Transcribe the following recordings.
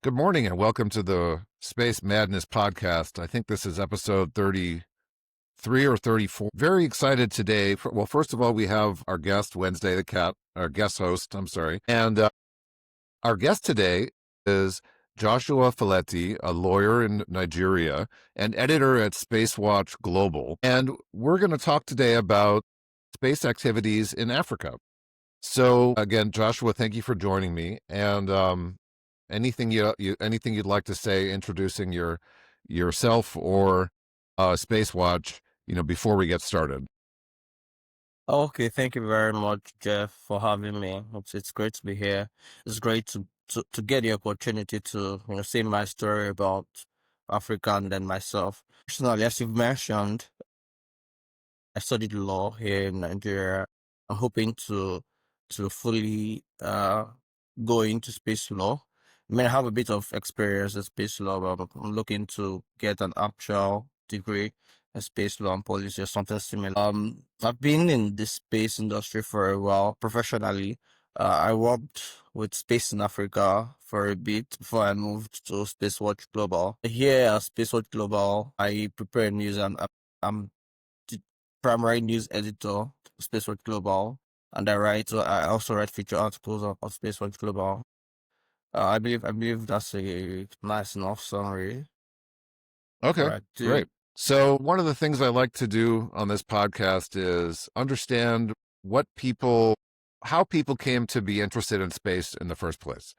Good morning and welcome to the Space Madness podcast. I think this is episode 33 or 34. Very excited today. Well, first of all, we have our guest, Wednesday the Cat, our guest host, I'm sorry. And our guest today is Joshua Faleti, a lawyer in Nigeria and editor at Spacewatch Global. And we're going to talk today about space activities in Africa. So again, Joshua, thank you for joining me. And anything you'd like to say, introducing yourself or Space Watch, before we get started. Okay, thank you very much, Jeff, for having me. It's great to be here. It's great to get the opportunity to say my story about Africa and then myself. Personally, as you've mentioned, I studied law here in Nigeria. I'm hoping to fully go into space law. I mean, I have a bit of experience in space law, but I'm looking to get an actual degree in space law and policy or something similar. I've been in the space industry for a while professionally. I worked with Space in Africa for a bit before I moved to Spacewatch Global. Here at Spacewatch Global, I prepare news and I'm the primary news editor for Spacewatch Global, and I also write feature articles of Spacewatch Global. I believe that's a nice enough summary. Okay, Right. great. So one of the things I like to do on this podcast is understand how people came to be interested in space in the first place,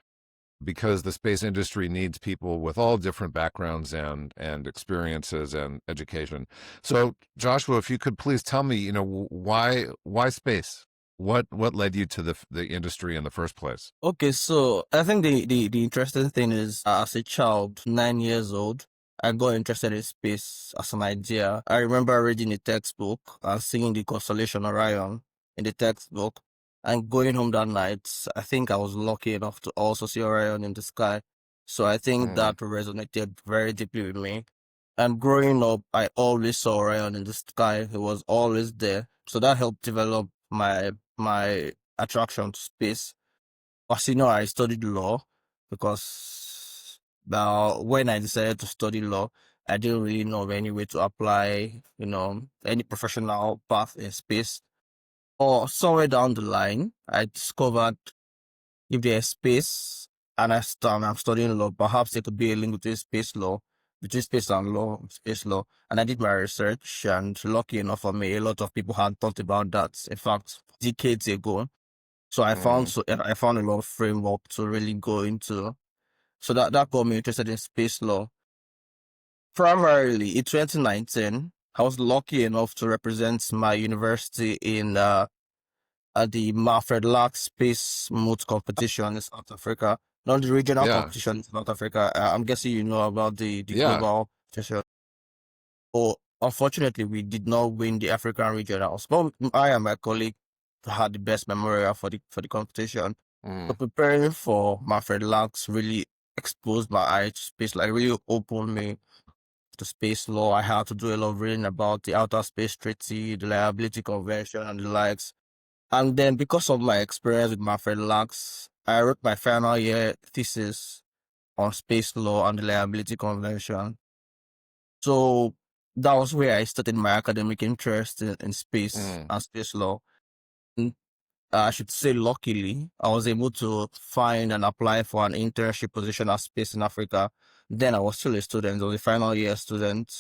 because the space industry needs people with all different backgrounds and experiences and education. So, Joshua, if you could please tell me, why space? What led you to the industry in the first place? Okay, so I think the interesting thing is, as a child, 9 years old, I got interested in space as an idea. I remember reading a textbook and seeing the constellation Orion in the textbook, and going home that night, I think I was lucky enough to also see Orion in the sky. So I think Mm, that resonated very deeply with me. And growing up, I always saw Orion in the sky. It was always there. So that helped develop my attraction to space. As you know, I studied law because now when I decided to study law, I didn't really know of any way to apply, any professional path in space. Or somewhere down the line, I discovered if there's space and I'm studying law, perhaps there could be a link between space law, between space and law, space law. And I did my research, and lucky enough for me, a lot of people had thought about that. In fact, decades ago. So mm, I found a lot of framework to really go into. So that got me interested in space law. Primarily in 2019, I was lucky enough to represent my university in at the Manfred Lack Space Moot competition in South Africa. Not the regional yeah, competition in South Africa. I'm guessing you know about the yeah. global competition. Oh, unfortunately, we did not win the African regionals. But I and my colleague had the best memorial for the competition. So Mm, preparing for Manfred Lux really exposed my eyes to space, like really opened me to space law. I had to do a lot of reading about the Outer Space Treaty, the Liability Convention, and the likes. And then because of my experience with Manfred Lux, I wrote my final year thesis on space law and the Liability Convention. So that was where I started my academic interest in space mm, and space law. I should say, luckily, I was able to find and apply for an internship position at Space in Africa. Then I was still a student, I was a final year student,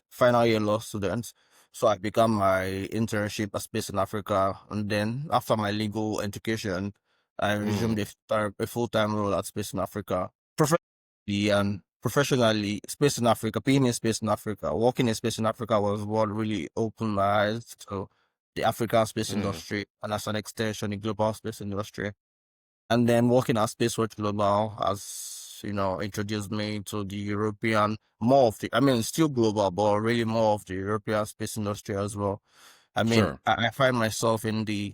final year law student. So I began my internship at Space in Africa. And then after my legal education, I resumed mm, a full-time role at Space in Africa. Professionally and professionally, Space in Africa, being in Space in Africa, working in Space in Africa was what really opened my eyes to the African space mm, industry, and as an extension, the global space industry. And then working at Spacewatch Global has, introduced me to the European, more of the, I mean, still global, but really more of the European space industry as well. I mean, sure. I find myself in the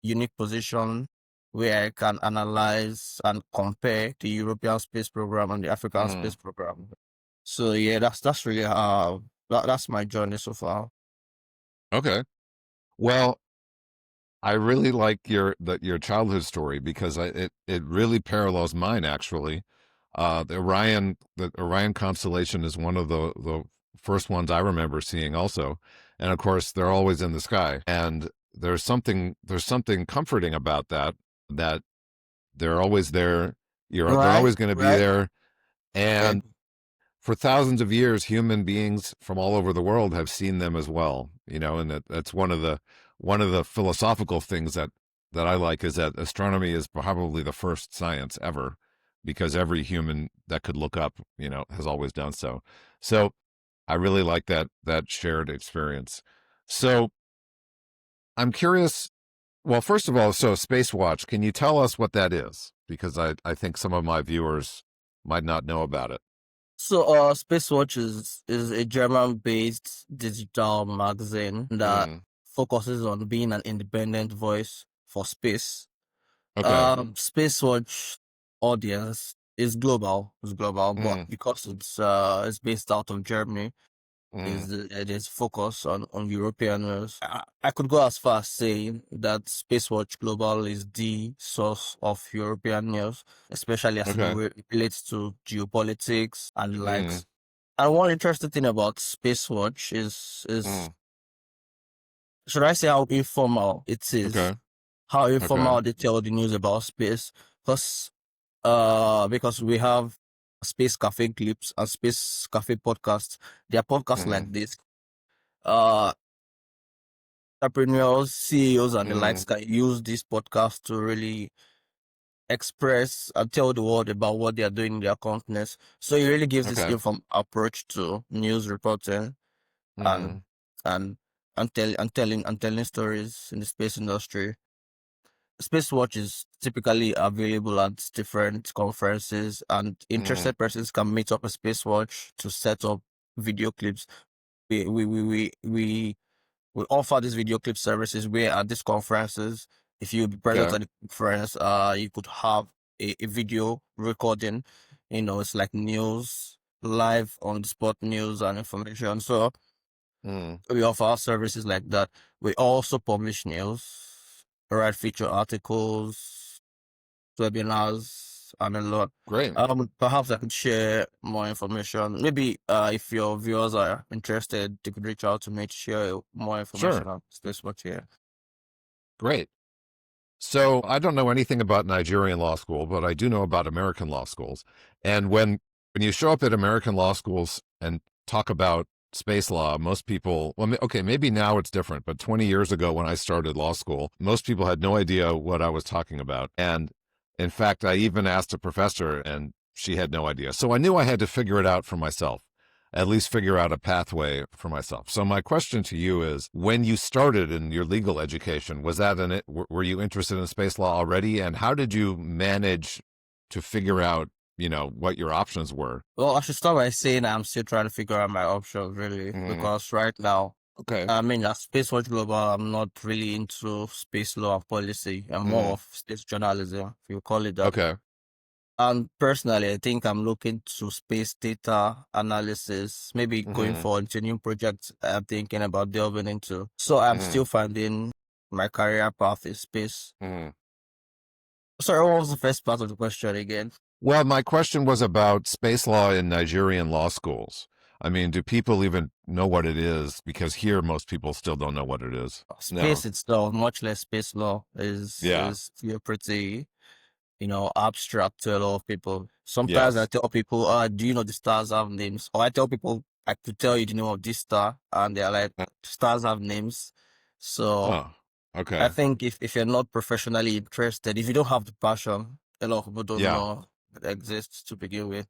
unique position where I can analyze and compare the European space program and the African Mm, space program. So yeah, that's really that's my journey so far. okay. Well, I really like your childhood story because it really parallels mine actually. The Orion constellation is one of the first ones I remember seeing also. And of course, they're always in the sky. And there's something comforting about that, that they're always there. They're Right, always going to be right. there. Okay. And for thousands of years, human beings from all over the world have seen them as well. And that's one of the philosophical things that I like, is that astronomy is probably the first science ever, because every human that could look up, has always done so. So I really like that shared experience. So I'm curious. Well, first of all, so Space Watch, can you tell us what that is? Because I think some of my viewers might not know about it. So, Spacewatch is a German-based digital magazine that Mm, focuses on being an independent voice for space. okay. Spacewatch audience is global, but Mm, because it's based out of Germany, mm, it is focused on European news. I could go as far as saying that Spacewatch Global is the source of European news, especially as it okay. relates to geopolitics and the Mm, likes. And one interesting thing about Spacewatch is mm, should I say how informal it is? okay. How Okay. informal they tell the news about space? Because because we have space cafe clips and space cafe podcasts. There are podcasts Mm, like this. Uh Entrepreneurs, CEOs, and the likes mm, can use this podcast to really express and tell the world about what they are doing in their companies. So it really gives this okay. informed approach to news reporting and Mm, and and telling stories in the space industry. Space Watch is typically available at different conferences, and mm, interested persons can meet up a Space Watch to set up video clips. We offer these video clip services where at these conferences, if you be present okay. at the conference, you could have a video recording. It's like news, live on the spot news and information. So Mm, we offer services like that. We also publish news, write feature articles, webinars, and a lot. great. Perhaps I could share more information. Maybe if your viewers are interested, they could reach out to me to share more information Sure. on Space Watch here. Great. So I don't know anything about Nigerian law school, but I do know about American law schools. And when you show up at American law schools and talk about space law, most people, well, okay, maybe now it's different, but 20 years ago when I started law school, most people had no idea what I was talking about. And in fact, I even asked a professor and she had no idea. So I knew I had to figure it out for myself, at least figure out a pathway for myself. So my question to you is, when you started in your legal education, was that in it? Were you interested in space law already? And how did you manage to figure out, what your options were? Well, I should start by saying I'm still trying to figure out my options really, Mm, because right now, okay. I mean, at Space Watch Global, I'm not really into space law and policy. I'm more Mm, of space journalism, if you call it that. okay. And personally, I think I'm looking to space data analysis, maybe going Mm, forward to new projects I'm thinking about delving into. So I'm still mm, finding my career path in space. mm. Sorry, what was the first part of the question again? Well, my question was about space law in Nigerian law schools. I mean, do people even know what it is? Because here, most people still don't know what it is. No. Space itself, much less space law, is Yeah. is feel pretty, abstract to a lot of people. Sometimes I Yes. tell people, do you know the stars have names? Or I tell people I could tell you the name of this star, and they're like, stars have names. So Oh, I okay. think if you're not professionally interested, if you don't have the passion, a lot of people don't Yeah. know it exists to begin with.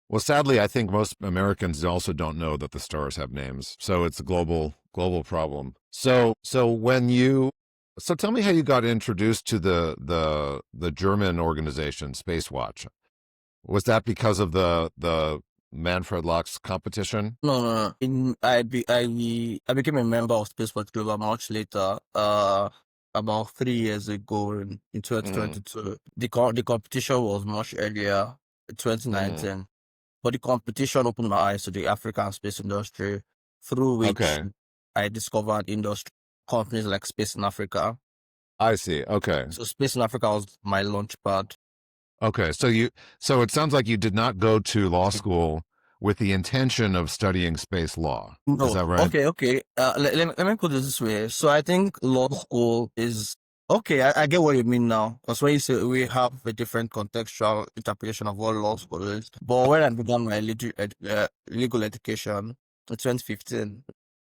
Well, sadly, I think most Americans also don't know that the stars have names. So it's a global problem. So tell me how you got introduced to the German organization Space Watch. Was that because of the Manfred Lach's competition? No, no, no. I became a member of Spaceport Global much later, about 3 years ago in Mm, 2022. The competition was much earlier, mm, 2019. But the competition opened my eyes to the African space industry, through which okay. I discovered industry companies like Space in Africa. I see. Okay. So Space in Africa was my launch pad. Okay. So it sounds like you did not go to law school with the intention of studying space law. Is No, that right? okay. Let me put it this way. So I think law school is okay. I get what you mean now. Because when you say we have a different contextual interpretation of what law school is. But when I began my legal education in 2015,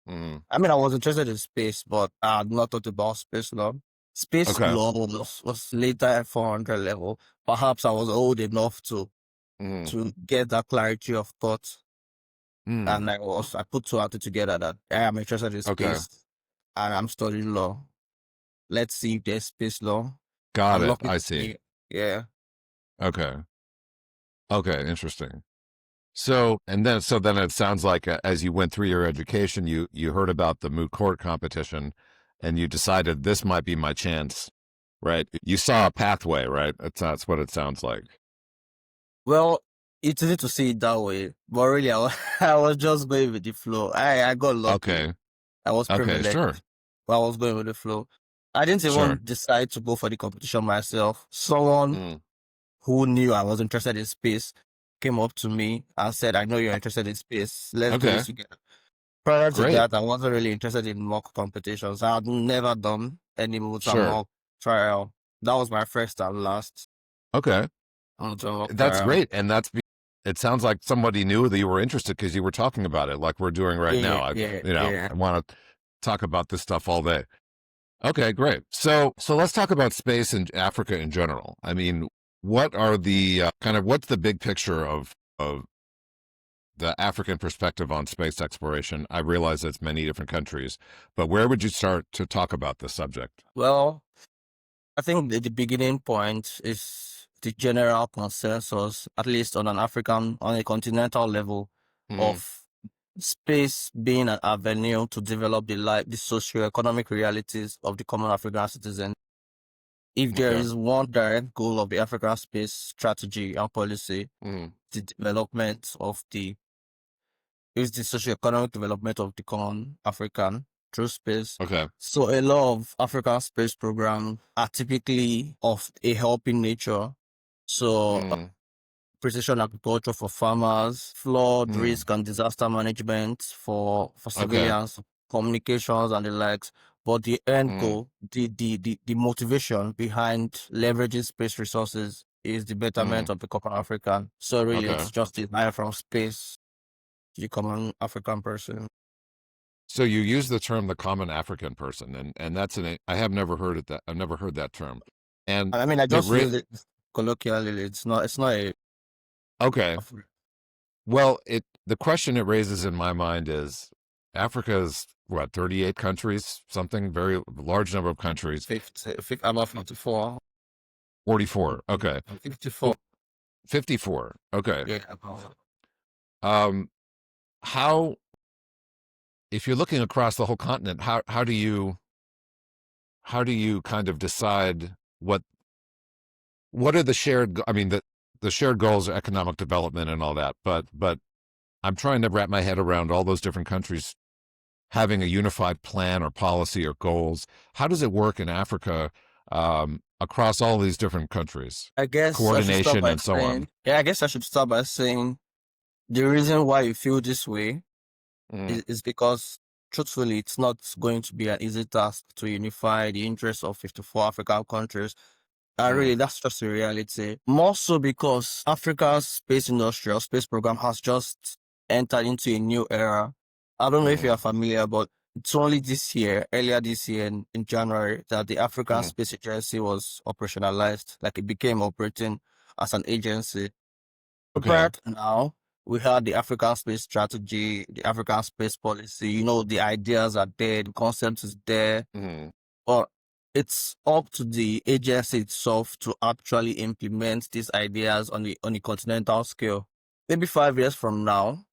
Mm. I mean, I was interested in space, but I had not thought about space law. Space Okay. law was later at 400 level. Perhaps I was old enough Mm. to get that clarity of thought, Mm. and I put two and two together that I am interested in Okay. space and I'm studying law. Let's see if there's space law. Got I'm it. lucky I to see. see. Yeah. Okay. Okay. Interesting. So then it sounds like as you went through your education, you heard about the moot court competition, and you decided this might be my chance, right? You saw a pathway, right? That's what it sounds like. Well, it's easy to see it that way, but really, I was just going with the flow. I got lucky. Okay. I was Okay. privileged, Sure. but I was going with the flow. I didn't even Sure. decide to go for the competition myself. Someone Mm. who knew I was interested in space came up to me and said, I know you're interested in space. Let's do this Okay. together. Prior to Great. that, I wasn't really interested in mock competitions. I had never done any multi Sure. mock trial. That was my first and last Okay. multi mock That's trial. great. And it sounds like somebody knew that you were interested because you were talking about it like we're doing right now. Yeah. I want to talk about this stuff all day. Okay, great. So let's talk about space in Africa in general. I mean, what are the what's the big picture of the African perspective on space exploration? I realize it's many different countries, but where would you start to talk about this subject? Well, I think the beginning point is the general consensus, at least on a continental level, Mm, of space being an avenue to develop the socio-economic realities of the common African citizen. If there okay. is one direct goal of the African space strategy and policy, Mm, the development of the is the socio-economic development of the common African through space. okay. So a lot of African space programs are typically of a helping nature. So Mm, precision agriculture for farmers, flood mm, risk and disaster management for okay. civilians, communications and the likes. But the end Mm, goal, the motivation behind leveraging space resources is the betterment mm, of the common African. So really, okay. it's just the eye from space to the common African person. So you use the term the common African person, and I have never heard it that I've never heard that term. And I mean, I it just re use it colloquially. It's not a okay. Well, the question it raises in my mind is Africa's what, 38 countries, something very large number of countries. 50, about 54. 44. Okay. 54. Well, 54. Okay. Yeah, about. Um how if you're looking across the whole continent, how do you kind of decide what are the I mean the shared goals are economic development and all that, but I'm trying to wrap my head around all those different countries having a unified plan or policy or goals. How does it work in Africa across all these different countries? I guess I should start Coordination by and so on. saying, yeah, I guess I should start by saying the reason why you feel this way Mm, is because truthfully, it's not going to be an easy task to unify the interests of 54 African countries. And mm, really, that's just a reality. More so because Africa's space industry or space program has just entered into a new era. I don't know if you mm, are familiar, but it's only this year, earlier this year in January, that the African mm. Space Agency was operationalized. Like it became operating as an agency. Okay. Prior to now, we had the African space strategy, the African space policy. You know, the ideas are there, the concept is there, Mm, but it's up to the agency itself to actually implement these ideas on the continental scale. Maybe 5 years from now,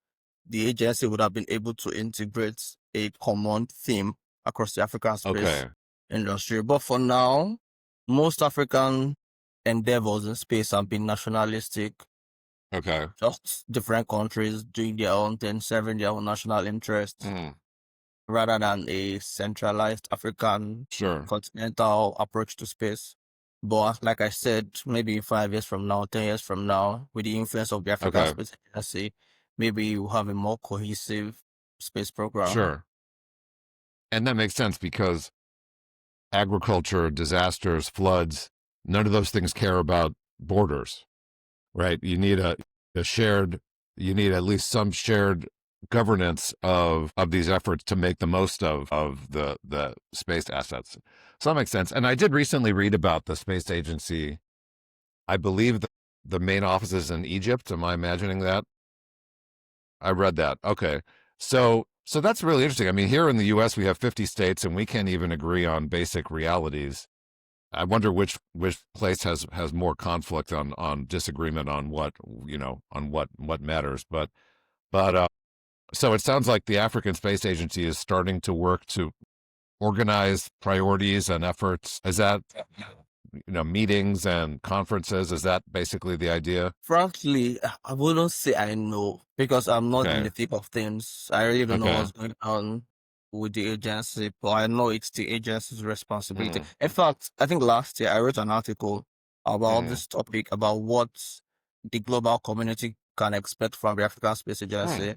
the agency would have been able to integrate a common theme across the African space okay. industry. But for now, most African endeavors in space have been nationalistic, Okay. just different countries doing their own thing, serving their own national interests, Mm, rather than a centralized African sure. continental approach to space. But like I said, maybe 5 years from now, 10 years from now, with the influence of the African Okay, Space Agency, maybe we'll have a more cohesive space program. sure. And that makes sense because agriculture, disasters, floods, none of those things care about borders, right? You need a shared, you need at least some shared governance of these efforts to make the most of the space assets. So that makes sense. And I did recently read about the space agency. I believe the main office is in Egypt. Am I imagining that? I read that. Okay. So that's really interesting. I mean, here in the US we have 50 states and we can't even agree on basic realities. I wonder which place has more conflict on disagreement on what, on what matters. But so it sounds like the African Space Agency is starting to work to organize priorities and efforts. Is that, meetings and conferences? Is that basically the idea? Frankly, I wouldn't say I know because I'm not in Okay. the thick of things. I really don't know Okay. what's going on with the agency, but I know it's the agency's responsibility. Mm, In fact, I think last year I wrote an article about mm, this topic about what the global community can expect from the African Space mm. Agency.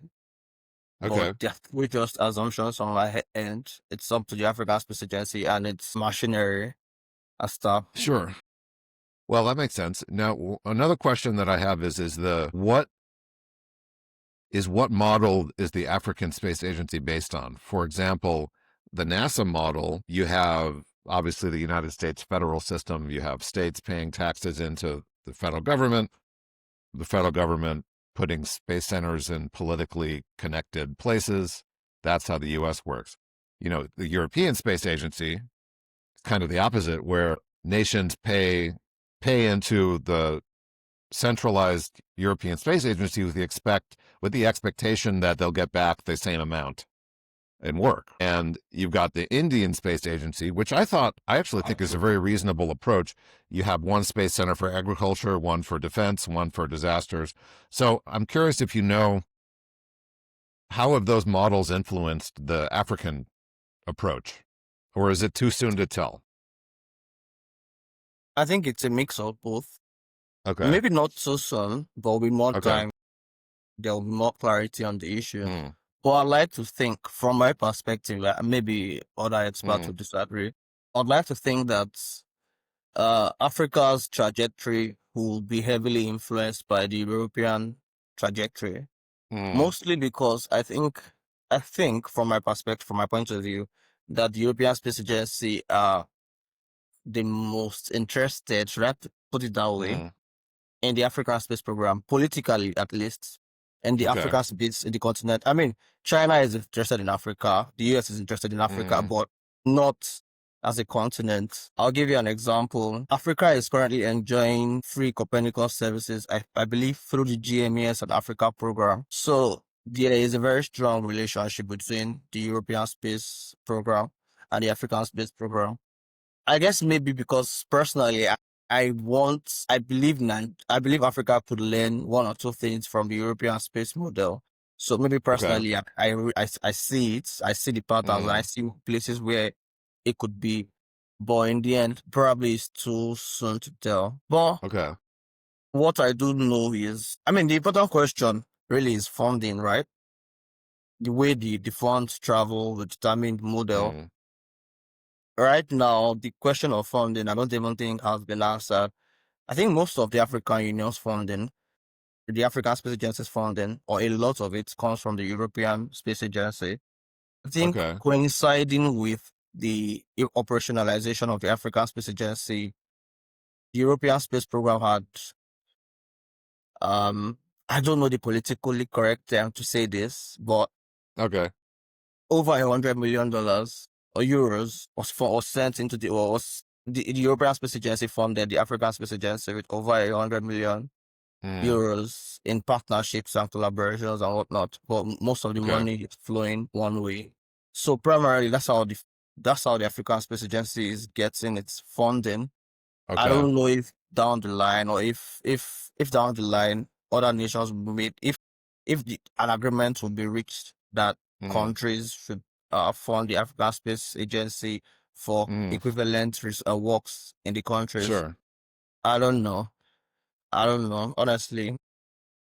But Okay. there are three just assumptions on my end. It's up to the African Space Agency and its machinery and stuff. Sure. Well, that makes sense. Now, another question that I have is what model is the African Space Agency based on? For example, the NASA model, you have obviously the United States federal system, you have states paying taxes into the federal government putting space centers in politically connected places. That's how the US works. The European Space Agency is kind of the opposite, where nations pay into the centralized European Space Agency with the expectation that they'll get back the same amount in work. And you've got the Indian Space Agency, which I actually think is a very reasonable approach. You have one space center for agriculture, one for defense, one for disasters. So I'm curious if you know, how have those models influenced the African approach? Or is it too soon to tell? I think it's a mix of both. Okay. Maybe not so soon, but with more Okay. time, there will be more clarity on the issue. Mm, But I like to think, from my perspective, maybe other experts mm, will disagree. I'd like to think that Africa's trajectory will be heavily influenced by the European trajectory, mm, mostly because I think from my perspective, from my point of view, that the European Space Agency are the most interested, should I put it that way, mm. in the African space program, politically at least, and the Okay. African space in the continent. I mean, China is interested in Africa, the US is interested in Africa, Mm, but not as a continent. I'll give you an example. Africa is currently enjoying free Copernicus services, I believe, through the GMES and Africa program. So there is a very strong relationship between the European space program and the African space program. I guess maybe because personally, I believe Africa could learn one or two things from the European space model. So maybe okay. personally, I see it, I see the patterns, and I Mm, see places where it could be. But in the end, probably it's too soon to tell. But okay. what I do know is, I mean, the important question really is funding, right? The way the funds travel will determine the model. Mm, Right now, the question of funding, I don't even think has been answered. I think most of the African Union's funding, the African Space Agency's funding, or a lot of it comes from the European Space Agency. I think okay. coinciding with the operationalization of the African Space Agency, the European Space Program had, I don't know the politically correct term to say this, but Okay. over $100 million or euros was sent into the European Space Agency funded the African Space Agency with over 100 million Mm, euros in partnerships and collaborations and whatnot. But most of the okay. money is flowing one way. So primarily, that's how the African Space Agency is getting its funding. I Okay. don't know if down the line or if down the line other nations will be made if an agreement will be reached that Mm, countries should fund the African Space Agency for Mm, equivalent works in the countries. sure, I don't know. I don't know, honestly.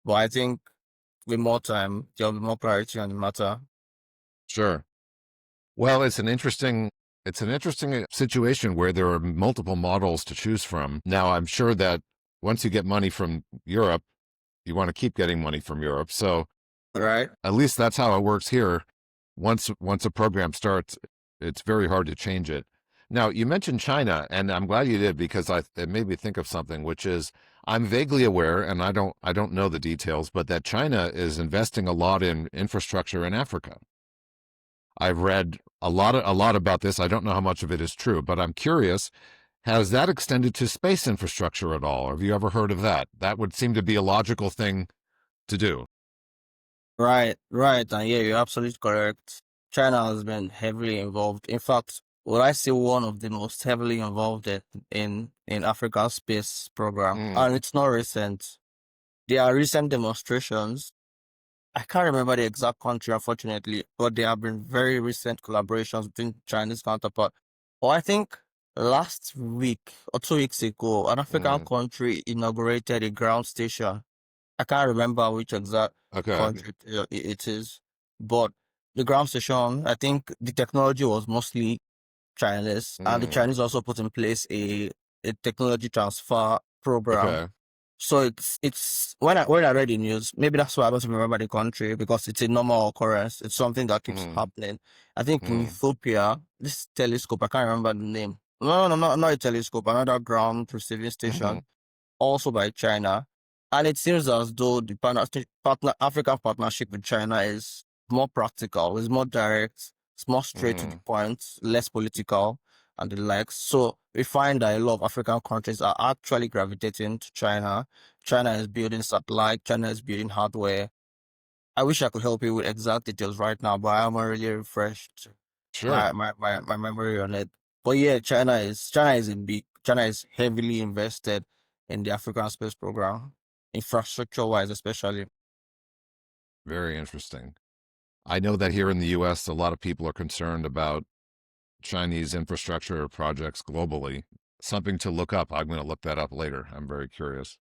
But I think with more time, there'll be more clarity on the matter. sure. Well, it's an interesting situation where there are multiple models to choose from. Now, I'm sure that once you get money from Europe, you want to keep getting money from Europe. So Right? at least that's how it works here. Once a program starts, it's very hard to change it. Now, you mentioned China, and I'm glad you did because it made me think of something, which is I'm vaguely aware, and I don't know the details, but that China is investing a lot in infrastructure in Africa. I've read a lot about this. I don't know how much of it is true, but I'm curious. Has that extended to space infrastructure at all? Have you ever heard of that? That would seem to be a logical thing to do. Right, right. And yeah, you're absolutely correct. China has been heavily involved. In fact, would I say one of the most heavily involved in Africa's space program? Mm, And it's not recent. There are recent demonstrations. I can't remember the exact country, unfortunately, but there have been very recent collaborations between Chinese counterpart. Or I think last week or 2 weeks ago, an African mm, country inaugurated a ground station. I can't remember which exact okay. country it is, but the ground station, I think the technology was mostly Chinese, and the Mm, Chinese also put in place a technology transfer program. okay. So it's when I read the news, maybe that's why I don't remember the country because it's a normal occurrence. It's something that keeps Mm, happening. I think in mm, Ethiopia, this telescope, I can't remember the name. No, no, not a telescope, another ground receiving mm, station also by China. And it seems as though the African partnership with China is more practical, is more direct, it's more straight to the mm, point, less political and the likes. So we find that a lot of African countries are actually gravitating to China. China is building satellite, China is building hardware. I wish I could help you with exact details right now, but I haven't really refreshed sure. my memory on it. But yeah, China is heavily invested in the African space program, infrastructure wise especially. Very interesting. I know that here in the US, a lot of people are concerned about Chinese infrastructure projects globally. Something to look up. I'm going to look that up later. I'm very curious.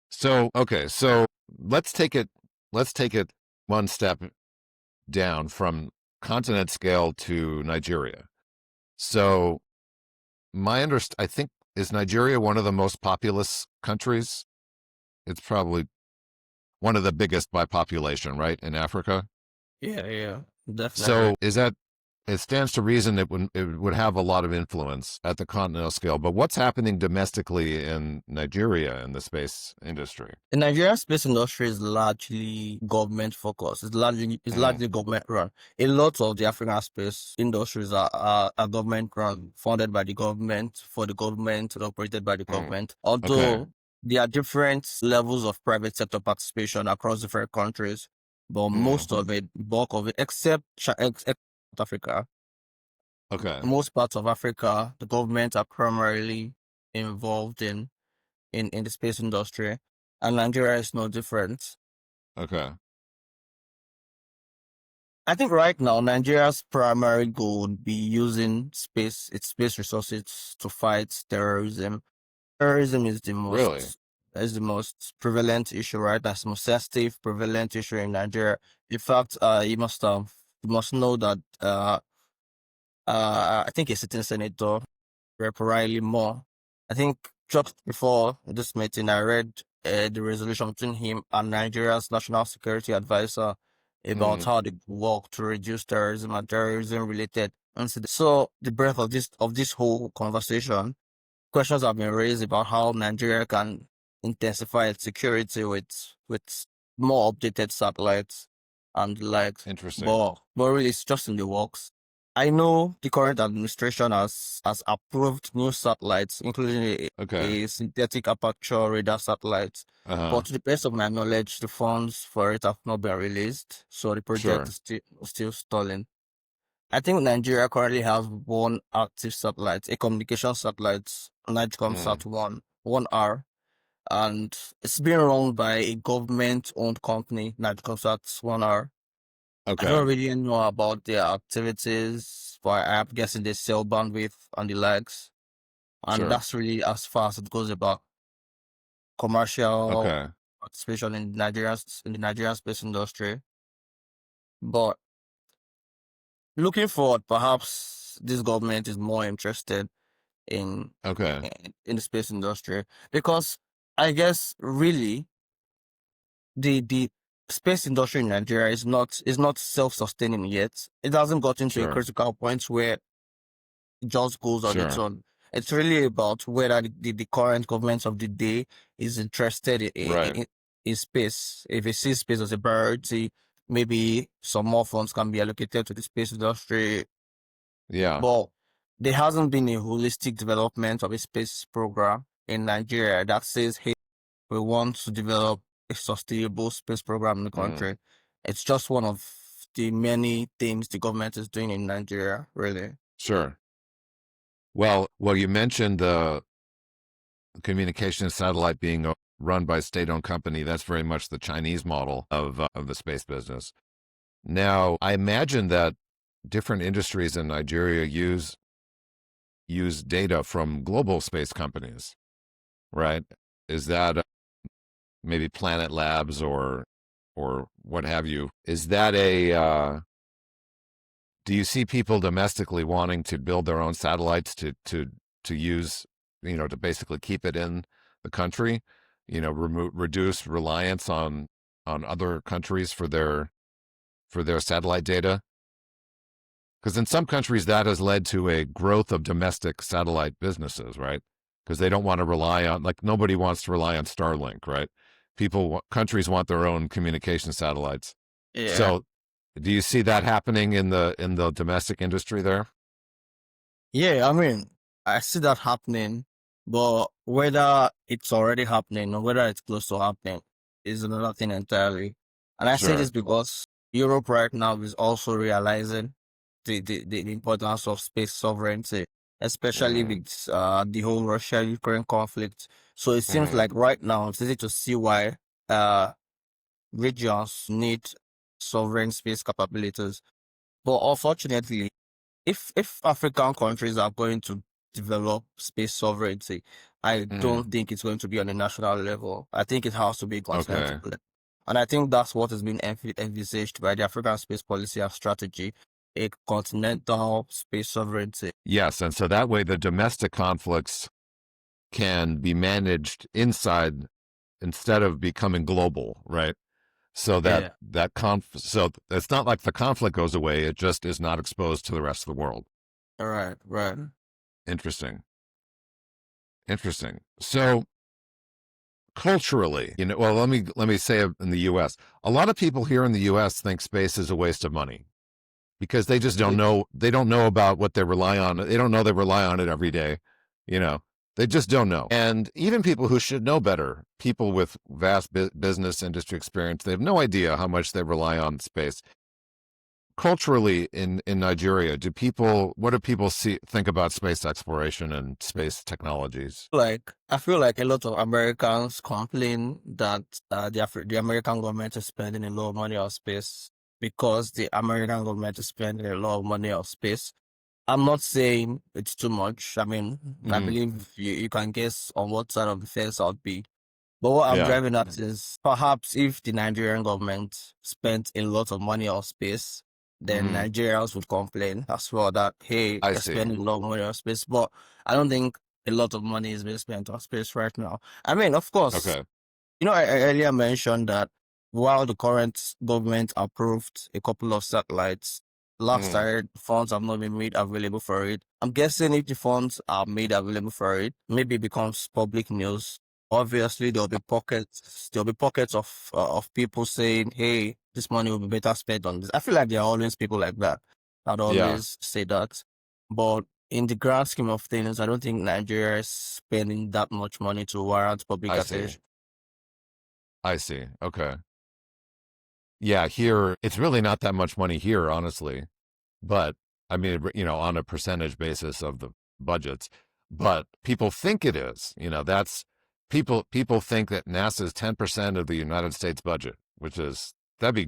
So, okay, so let's take it let's take it one step down from continent scale to Nigeria. So, I think is Nigeria one of the most populous countries? It's probably one of the biggest by population, right, in Africa. Yeah, yeah, definitely. So, is that it stands to reason it would have a lot of influence at the continental scale. But what's happening domestically in Nigeria in the space industry? The Nigerian space industry is largely government focused. It's Mm, largely government run. A lot of the African space industries are government run, funded by the government, for the government, and operated by the mm, government. okay. Although there are different levels of private sector participation across different countries, but Mm, most of it, bulk of it, except Africa, okay. most parts of Africa, the government are primarily involved in the space industry, and Nigeria is no different. Okay. I think right now Nigeria's primary goal would be using its space resources to fight terrorism. Terrorism Really? is the most prevalent issue, right? That's the most sensitive, prevalent issue in Nigeria. In fact, you must know that I think a sitting senator, Rep. Riley Moore. I think just before this meeting, I read the resolution between him and Nigeria's national security advisor about Mm, how they work to reduce terrorism and terrorism related incidents. So the breadth of this whole conversation, questions have been raised about how Nigeria can intensify its security with more updated satellites and the likes. interesting. But really, it's just in the works. I know the current administration has approved new satellites, including Okay. a synthetic aperture radar satellite. Uh-huh. But to the best of my knowledge, the funds for it have not been released, so the project Sure. is still stalling. I think Nigeria currently has one active satellite, a communication satellite, Mm, NigComSat 1R, and it's being run by a government-owned company, NigComSat 1R. I Okay. don't really know about their activities, but I'm guessing they sell bandwidth on the legs. And Sure. that's really as far as it goes about commercial Okay. participation in the Nigerian space industry. But looking forward, perhaps this government is more interested in Okay. in the space industry because I guess really the space industry in Nigeria is not self-sustaining yet. It hasn't gotten to a Sure. critical point where it just goes on its Sure. own. It's really about whether the current government of the day is interested Right. in space. If it sees space as a priority, maybe some more funds can be allocated to the space industry. Yeah. But there hasn't been a holistic development of a space program in Nigeria that says, hey, we want to develop a sustainable space program in the Mm. country. It's just one of the many things the government is doing in Nigeria, really. Sure. Well, you mentioned the communication satellite being run by a state-owned company. That's very much the Chinese model of the space business. Now, I imagine that different industries in Nigeria use data from global space companies, right? Is that maybe Planet Labs or what have you? Is that a do you see people domestically wanting to build their own satellites to use, to basically keep it in the country, reduce reliance on other countries for their satellite data? Because in some countries that has led to a growth of domestic satellite businesses, right? Because they don't want to rely on, like, nobody wants to rely on Starlink, right? Countries want their own communication satellites. Yeah. So, do you see that happening in the domestic industry there? Yeah, I mean, I see that happening, but whether it's already happening or whether it's close to happening is another thing entirely. And I say this Sure. because Europe right now is also realizing the importance of space sovereignty, especially Mm, with the whole Russia-Ukraine conflict. So it seems mm, like right now it's easy to see why uh regions need sovereign space capabilities. But unfortunately, if African countries are going to develop space sovereignty, I mm. don't think it's going to be on a national level. I think it has to be continental Okay. level. And I think that's what has been envisaged by the African Space Policy and Strategy, a continental space sovereignty. Yes, and so that way the domestic conflicts can be managed inside instead of becoming global, right? So that Yeah, so it's not like the conflict goes away, it just is not exposed to the rest of the world. right, right. Interesting. Interesting. So culturally, well, let me say in the US, a lot of people here in the US think space is a waste of money because they just don't Really? know about what they rely on. They don't know they rely on it every day. You know, they just don't know. And even people who should know better, people with vast business industry experience, they have no idea how much they rely on space. Culturally in Nigeria, what do people think about space exploration and space technologies? I feel like a lot of Americans complain that the American government is spending a lot of money on space because the American government is spending a lot of money on space. I'm not saying it's too much. I mean, I Mm, believe you can guess on what side of the fence I'll be. But what I'm yeah, driving at is perhaps if the Nigerian government spent a lot of money on space, then hmm, Nigerians would complain as well that, hey, I you're see. spending a lot of money on space. But I don't think a lot of money is being spent on space right now. I mean, of course, Okay. I earlier mentioned that while the current government approved a couple of satellites, last I Mm, heard funds have not been made available for it. I'm guessing if the funds are made available for it, maybe it becomes public news. Obviously, there'll be pockets of people saying, "Hey, this money will be better spent on this." I feel like there are always people like that that yeah, always say that, but in the grand scheme of things, I don't think Nigeria is spending that much money to warrant public I see. attention. I see. Okay. Yeah, here it's really not that much money here, honestly. But I mean, on a percentage basis of the budgets, but people think it is. That's people think that NASA's 10% of the United States budget, which is that'd be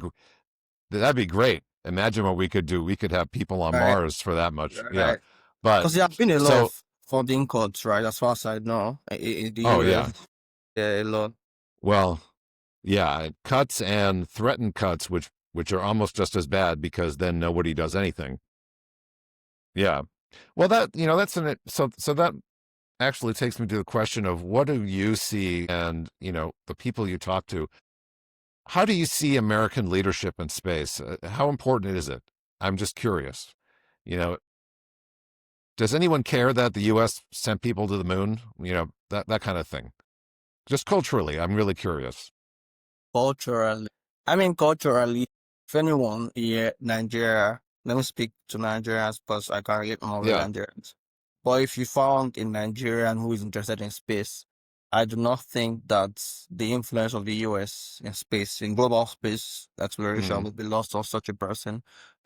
That'd be great. Imagine what we could do. We could have people on Right, Mars for that much. Yeah. right. But Because there have been a lot so, of funding cuts, right? As far as I know, in the oh, yeah. US, yeah, a lot. Well, yeah, cuts and threatened cuts, which are almost just as bad because then nobody does anything. Yeah. Well, that's so that actually takes me to the question of what do you see and, the people you talk to, how do you see American leadership in space? How important is it? I'm just curious. You know, does anyone care that the U.S. sent people to the moon? That kind of thing. Just culturally, I'm really curious. Culturally, I mean, culturally, if anyone here, Nigeria, let me speak to Nigerians because I can relate more with Yeah. Nigerians. But if you found a Nigerian who is interested in space, I do not think that the influence of the US in space, in global space exploration, Mm, would be lost on such a person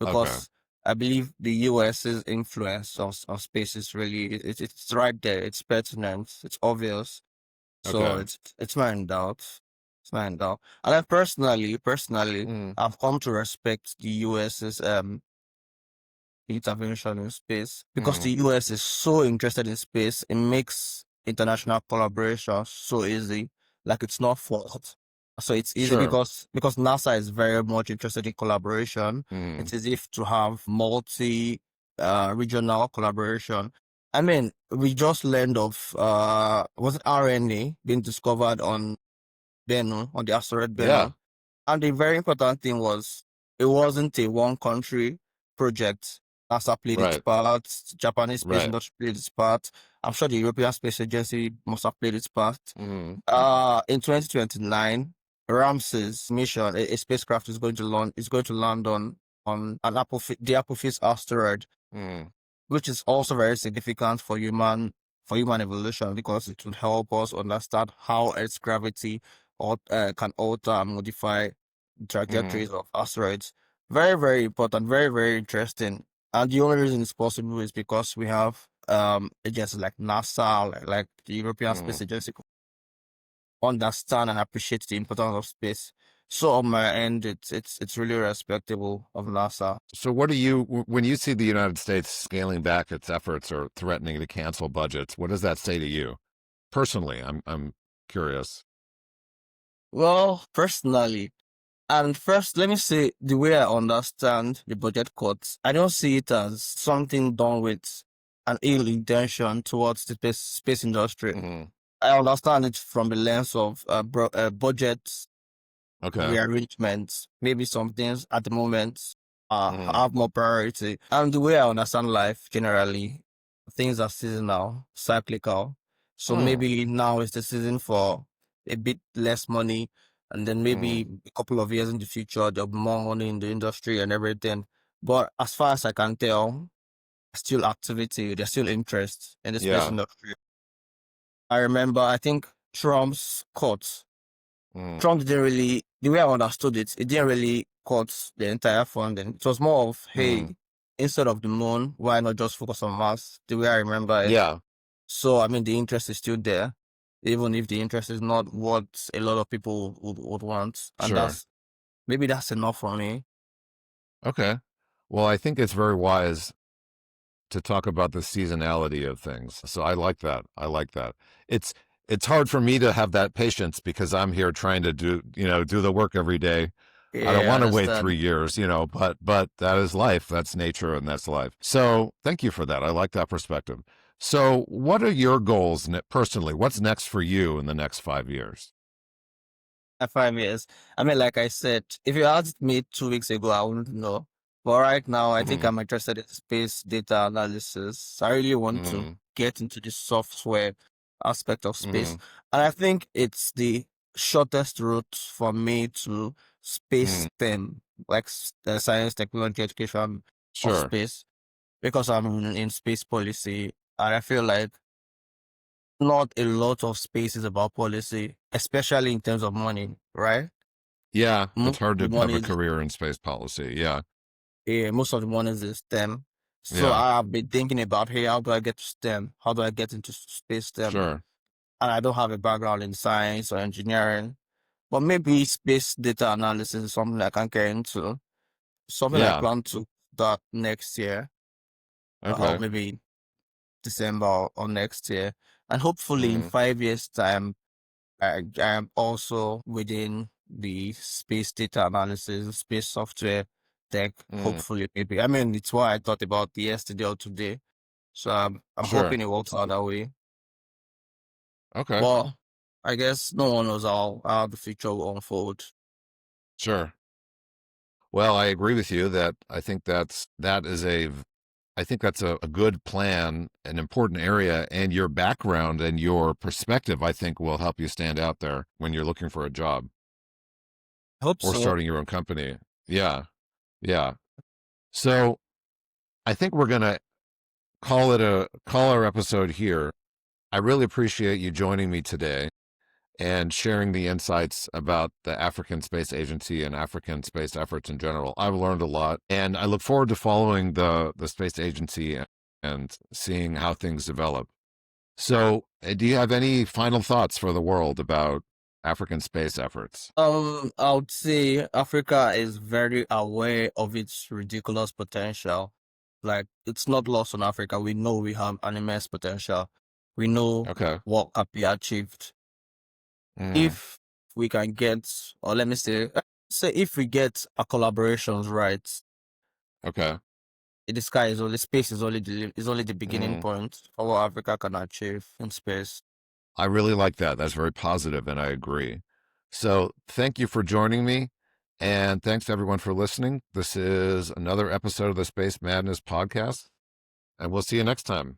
okay. because I believe the US's influence on space is really, it's right there, it's pertinent, it's obvious. So Okay. it's not in doubt. It's not in doubt. And then personally, Mm, I've come to respect the US's intervention in space because mm, the US is so interested in space. It makes international collaboration so easy. Like it's not fault. So it's easy sure. because NASA is very much interested in collaboration. Mm, It's easy to have multi regional collaboration. I mean, we just learned of was it RNA being discovered on Bennu, on the asteroid yeah. Bennu. And the very important thing was it wasn't a one country project. NASA played its Right. part, Japanese space Right. industry played its part. I'm sure the European Space Agency must have played its part. Mm, In 2029, Ramses mission, a spacecraft is going to land on an the Apophis asteroid, mm, which is also very significant for human evolution because it will help us understand how Earth's gravity can alter and modify mm, trajectories of asteroids. Very, very important, very, very interesting. And the only reason it's possible is because we have agencies like NASA, like the European Space mm. Agency understand and appreciate the importance of space. So on my end, it's really respectable of NASA. So, when you see the United States scaling back its efforts or threatening to cancel budgets, what does that say to you personally? I'm curious. Well, personally, and first, let me say the way I understand the budget cuts, I don't see it as something done with an ill intention towards the space industry. Mm, I understand it from the lens of budget okay. rearrangements. Maybe some things at the moment Mm, have more priority. And the way I understand life generally, things are seasonal, cyclical. So mm, maybe now is the season for a bit less money, and then mm, maybe a couple of years in the future there'll be more money in the industry and everything. But as far as I can tell, still activity, there's still interest in the space yeah. industry. I remember, I think Trump's cut Mm, Trump didn't really, the way I understood it, it didn't really cut the entire funding. It was more of, mm, hey, instead of the moon, why not just focus on Mars? The way I remember it. yeah. So, I mean, the interest is still there, even if the interest is not what a lot of people would want. And Sure. maybe that's enough for me. Okay. Well, I think it's very wise to talk about the seasonality of things. So I like that. I like that. It's it's hard for me to have that patience because I'm here trying to do the work every day. I don't Yeah, I want to wait understand. 3 years, but that is life. That's nature and that's life. So thank you for that. I like that perspective. So what are your goals personally? What's next for you in the next 5 years? 5 years. I mean, like I said, if you asked me 2 weeks ago, I wouldn't know. But right now, I think Mm, I'm interested in space data analysis. I really want to mm, get into the software aspect of space. mm, And I think it's the shortest route for me to space mm. STEM, like science, technology, education of Sure. space, because I'm in space policy. And I feel like not a lot of space is about policy, especially in terms of money, right? Yeah, it's Most hard of to the have money a is career in space policy. Yeah. most of the money is in STEM. So Yeah. I've been thinking about, hey, how do I get to STEM? How do I get into space STEM? Sure. And I don't have a background in science or engineering, but maybe space data analysis is something I can get into. something I Yeah. plan to start next year, or Okay. maybe December or next year. And hopefully in Mm, 5 years' time, I am also within the space data analysis, space software tech, mm, hopefully maybe. I mean, it's what I thought about yesterday or today. So I'm sure. hoping it works out that way. Okay. But I guess no one knows how the future will unfold. Sure. Well, I agree with you that I think that's a good plan, an important area, and your background and your perspective, I think, will help you stand out there when you're looking for a job I hope or so. starting your own company. Yeah, yeah. So I think we're gonna call our episode here. I really appreciate you joining me today and sharing the insights about the African Space Agency and African space efforts in general. I've learned a lot, and I look forward to following the space agency and seeing how things develop. So, do you have any final thoughts for the world about African space efforts? I would say Africa is very aware of its ridiculous potential. Like, it's not lost on Africa. We know we have an immense potential. We know Okay. what can be achieved Mm, if we can get, or let me say if we get our collaborations right. okay. The sky is only space is only the beginning Mm. point for what Africa can achieve in space. I really like that. That's very positive, and I agree. So, thank you for joining me, and thanks to everyone for listening. This is another episode of the Space Madness podcast, and we'll see you next time.